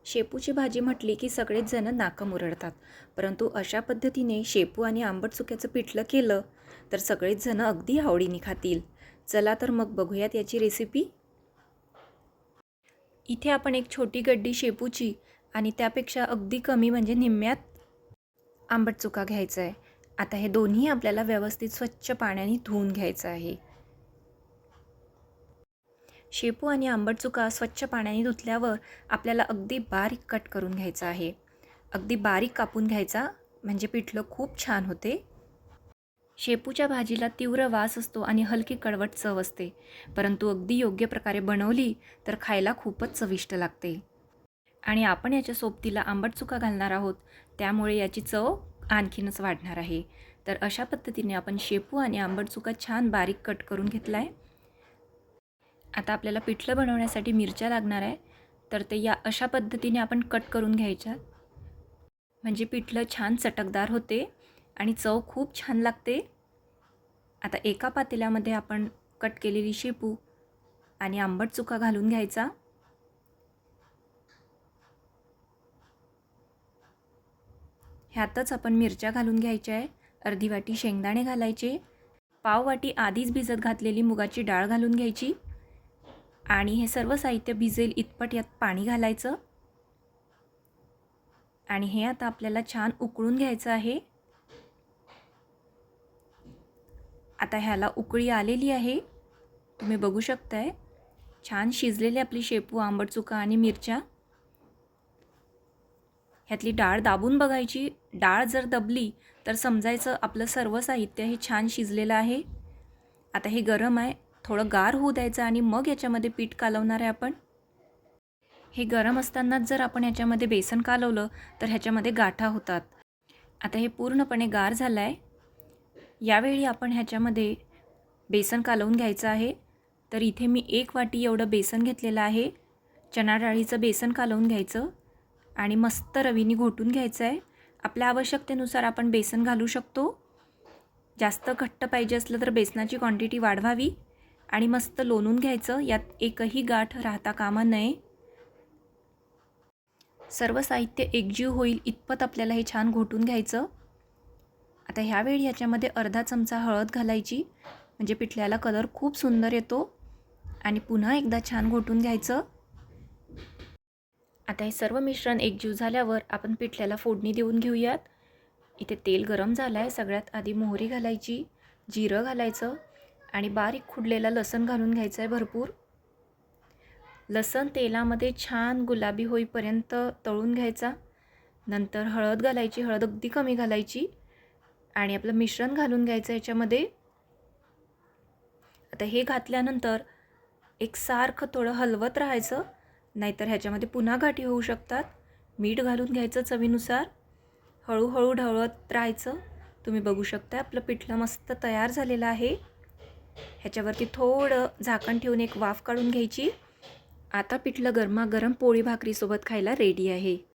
शेपूची भाजी म्हटली की सगळेच जण नाकं मुरडतात. परंतु अशा पद्धतीने शेपू आणि आंबट चुक्याचं पिठलं केलं तर सगळेच जण अगदी आवडीने खातील. चला तर मग बघूयात याची रेसिपी. इथे आपण एक छोटी गड्डी शेपूची आणि त्यापेक्षा अगदी कमी म्हणजे निम्म्यात आंबट चुका घ्यायचा आहे. आता हे दोन्ही आपल्याला व्यवस्थित स्वच्छ पाण्याने धुवून घ्यायचं आहे. शेपू आणि आंबट चुका स्वच्छ पाण्याने धुतल्यावर आपल्याला अगदी बारीक कट करून घ्यायचा आहे. अगदी बारीक कापून घ्यायचा म्हणजे पिठलं खूप छान होते. शेपूच्या भाजीला तीव्र वास असतो आणि हलकी कडवट चव असते, परंतु अगदी योग्य प्रकारे बनवली तर खायला खूपच चविष्ट लागते. आणि आपण याच्या सोबतीला आंबट चुका घालणार आहोत, त्यामुळे याची चव आणखीनच वाढणार आहे. तर अशा पद्धतीने आपण शेपू आणि आंबट चुका छान बारीक कट करून घेतला आहे. आता आपल्याला पिठलं बनवण्यासाठी मिरच्या लागणार आहे, तर ते या अशा पद्धतीने आपण कट करून घ्यायच्या, म्हणजे पिठलं छान चटकदार होते आणि चव खूप छान लागते. आता एका पातेल्यामध्ये आपण कट केलेली शेपू आणि आंबट चुका घालून घ्यायचा. ह्यातच आपण मिरच्या घालून घ्यायच्या आहे. अर्धी वाटी शेंगदाणे घालायचे. पाव वाटी आधीच भिजत घातलेली मुगाची डाळ घालून घ्यायची आणि हे सर्व साहित्य भिजेल इतपत यात पाणी घालायचं आणि हे आता आपल्याला छान उकळून घ्यायचं आहे. आता ह्याला उकळी आलेली आहे, तुम्ही बघू शकताय. छान शिजलेली आपली शेपू, आंबट चुका आणि मिरच्या. ह्यातली डाळ दाबून बघायची. डाळ जर दबली तर समजायचं आपलं सर्व साहित्य हे छान शिजलेलं आहे. आता हे गरम आहे, थोडं गार होऊ द्यायचं आणि मग याच्यामध्ये पीठ कालवणार आहे आपण. हे गरम असतानाच जर आपण ह्याच्यामध्ये बेसन कालवलं तर ह्याच्यामध्ये गाठा होतात. आता हे पूर्णपणे गार झालं आहे. यावेळी आपण ह्याच्यामध्ये बेसन कालवून घ्यायचं आहे. तर इथे मी 1 वाटी एवढं बेसन घेतलेलं आहे. चणा डाळीचं बेसन कालवून घ्यायचं आणि मस्त रवीने घोटून घ्यायचं आहे. आपल्या आवश्यकतेनुसार आपण बेसन घालू शकतो. जास्त घट्ट पाहिजे असलं तर बेसनाची क्वांटिटी वाढवावी आणि मस्त लोणून घ्यायचं. यात एकही गाठ राहता कामा नये. सर्व साहित्य एकजीव होईल इतपत आपल्याला हे छान घोटून घ्यायचं. आता ह्यावेळी याच्यामध्ये अर्धा चमचा हळद घालायची, म्हणजे पिठल्याला कलर खूप सुंदर येतो. आणि पुन्हा एकदा छान घोटून घ्यायचं. आता हे सर्व मिश्रण एकजीव झाल्यावर आपण पिठल्याला फोडणी देऊन घेऊयात. इथे तेल गरम झालं आहे. सगळ्यात आधी मोहरी घालायची, जिरं घालायचं आणि बारीक खुडलेला लसूण घालून घ्यायचं आहे भरपूर. लसूण तेलामध्ये छान गुलाबी होईपर्यंत तळून घ्यायचा. नंतर हळद घालायची, हळद अगदी कमी घालायची आणि आपलं मिश्रण घालून घ्यायचं याच्यामध्ये. आता हे घातल्यानंतर एकसारखं थोडं हलवत राहायचं, नाहीतर ह्याच्यामध्ये पुन्हा गाठी होऊ शकतात. मीठ घालून घ्यायचं चवीनुसार. हळूहळू ढवळत राहायचं. तुम्ही बघू शकता आपलं पिठलं मस्त तयार झालेलं आहे. ह्याच्यावरती थोडं झाकण ठेवून एक वाफ काढून घ्यायची. आता पिठलं गरमागरम पोळी भाकरीसोबत खायला रेडी आहे.